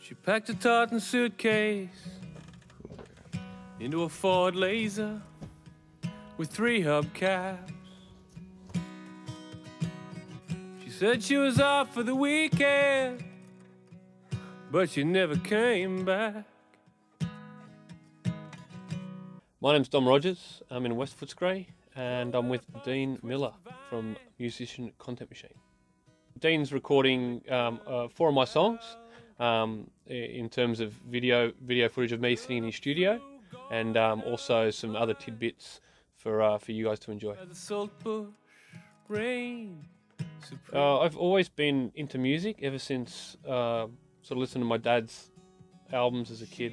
She packed a tartan suitcase into a Ford Laser with 3 hubcaps. She said she was off for the weekend, but she never came back. My name's Dom Rogers. I'm in West Footscray, and I'm with Dean Miller from Musician Content Machine. Dean's recording 4 of my songs in terms of video footage of me sitting in his studio, and also some other tidbits for you guys to enjoy. I've always been into music ever since sort of listening to my dad's albums as a kid,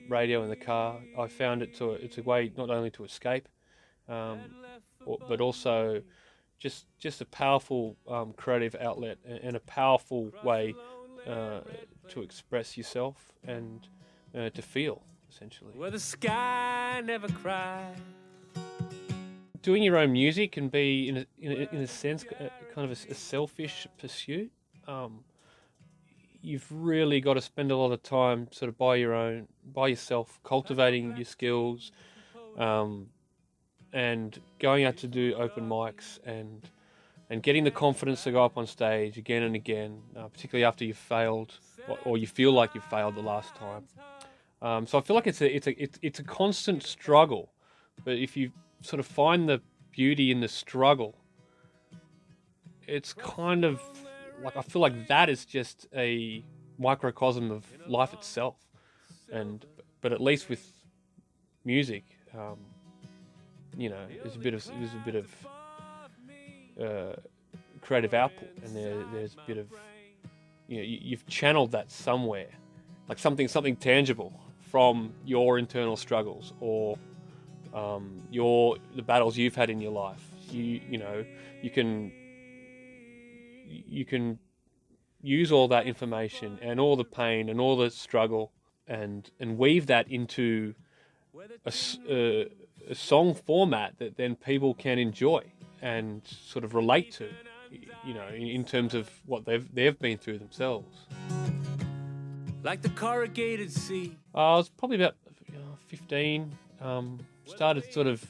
radio in the car. I found it's a way not only to escape, but also just a powerful creative outlet and a powerful way to express yourself and to feel, essentially. Where the sky never cries. Doing your own music can be, in a sense, kind of a selfish pursuit. You've really got to spend a lot of time sort of by yourself, cultivating your skills, and going out to do open mics and getting the confidence to go up on stage again and again, particularly after you've failed or you feel like you've failed the last time. So I feel like it's a constant struggle, but if you sort of find the beauty in the struggle, it's kind of like, I feel like that is just a microcosm of life itself. But at least with music, there's a bit of creative output, and there's a bit of, you've channeled that somewhere, like something tangible from your internal struggles or the battles you've had in your life. You can use all that information and all the pain and all the struggle and weave that into a song format that then people can enjoy and sort of relate to, in terms of what they've been through themselves. Like the corrugated sea. I was probably about 15. Started sort of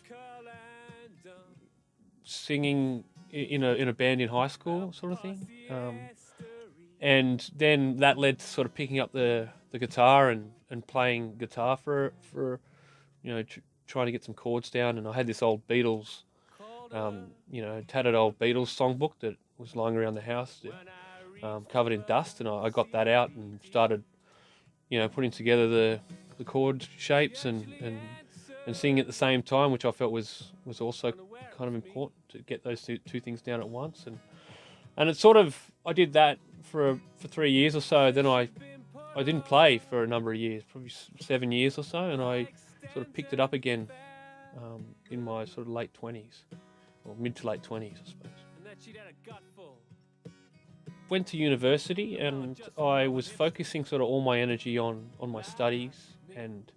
singing in a band in high school, sort of thing, and then that led to sort of picking up the guitar and playing guitar for trying to get some chords down. And I had this old Beatles, tattered old Beatles songbook that was lying around the house, covered in dust, and I got that out and started, putting together the chord shapes and singing at the same time, which I felt was also kind of important to get those two things down at once. And it's sort of, I did that for 3 years or so. Then I didn't play for a number of years, probably 7 years or so, and I sort of picked it up again in my sort of late 20s, or mid to late 20s, I suppose. Went to university, and I was focusing sort of all my energy on my studies, and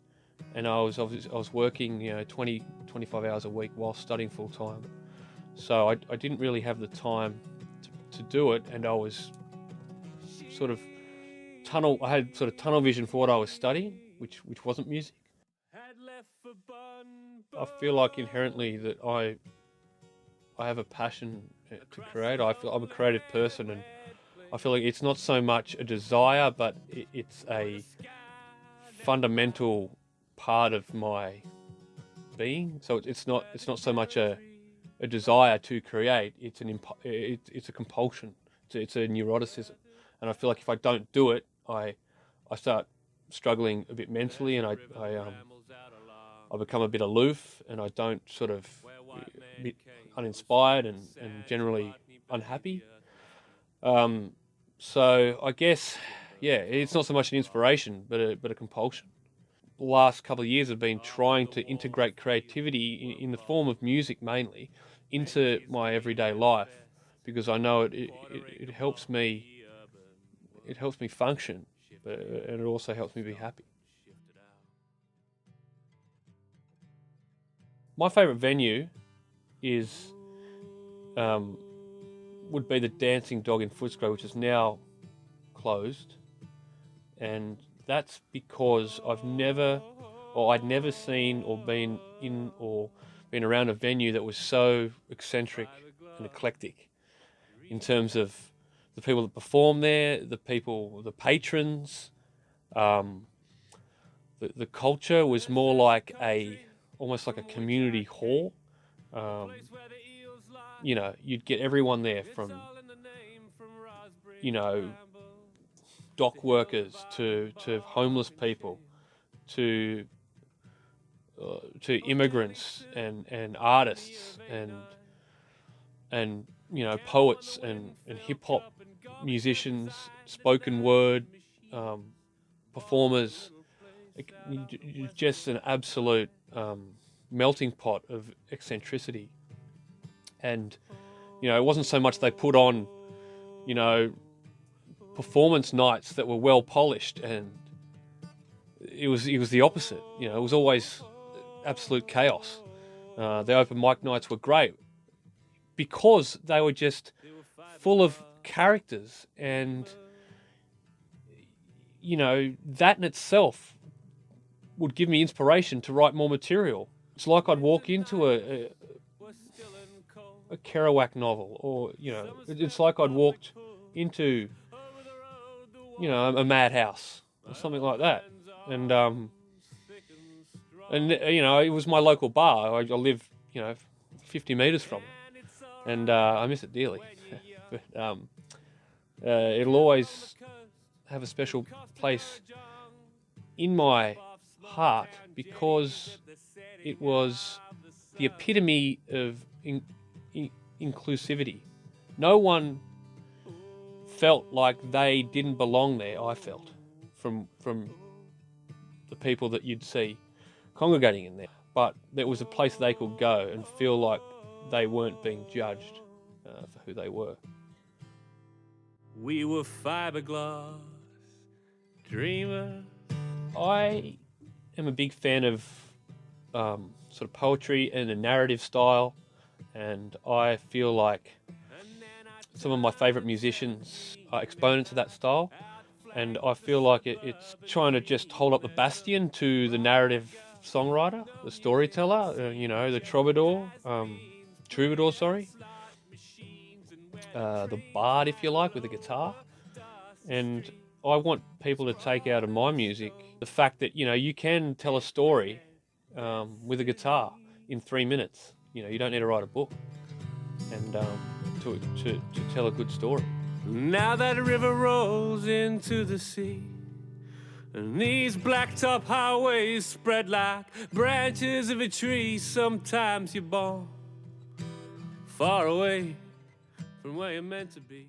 I was working 25 hours a week while studying full time. So I didn't really have the time to do it, and I was sort of I had sort of tunnel vision for what I was studying, which wasn't music. I feel like inherently that I have a passion to create. I feel I'm a creative person, and I feel like it's not so much a desire, but it's a fundamental part of my being. So it's not so much a desire to create. It's it's a compulsion. It's a neuroticism, and I feel like if I don't do it, I start struggling a bit mentally, and I become a bit aloof, and I don't sort of a bit uninspired and generally unhappy. So I guess, it's not so much an inspiration, but a compulsion. The last couple of years have been trying to integrate creativity in the form of music mainly into my everyday life, because I know it helps me. It helps me function, and it also helps me be happy. My favourite venue is would be the Dancing Dog in Footscray, which is now closed. and that's because I'd never seen or been in or been around a venue that was so eccentric and eclectic in terms of the people that perform there, the patrons. Um, the culture was more like almost like a community hall. Um, you'd get everyone there from, you know, dock workers to homeless people to immigrants and artists and poets and hip hop musicians, spoken word performers. Just an absolute melting pot of eccentricity. And it wasn't so much they put on performance nights that were well polished, and it was the opposite. It was always absolute chaos. The open mic nights were great because they were just full of characters, and that in itself would give me inspiration to write more material. It's like I'd walk into a Kerouac novel, or it's like I'd walked into a madhouse or something like that. And it was my local bar. I live 50 meters from it, and I miss it dearly. But it'll always have a special place in my heart because it was the epitome of inclusivity. No one felt like they didn't belong there. I felt from the people that you'd see congregating in there, but there was a place they could go and feel like they weren't being judged for who they were. We were fiberglass dreamers. I am a big fan of sort of poetry and a narrative style, and I feel like some of my favourite musicians are exponents of that style, and I feel like it's trying to just hold up the bastion to the narrative songwriter, the storyteller, the troubadour, the bard, if you like, with the guitar. And I want people to take out of my music the fact that you can tell a story with a guitar in 3 minutes. You don't need to write a book and to tell a good story. Now that river rolls into the sea, and these blacktop highways spread like branches of a tree. Sometimes you're born far away from where you're meant to be.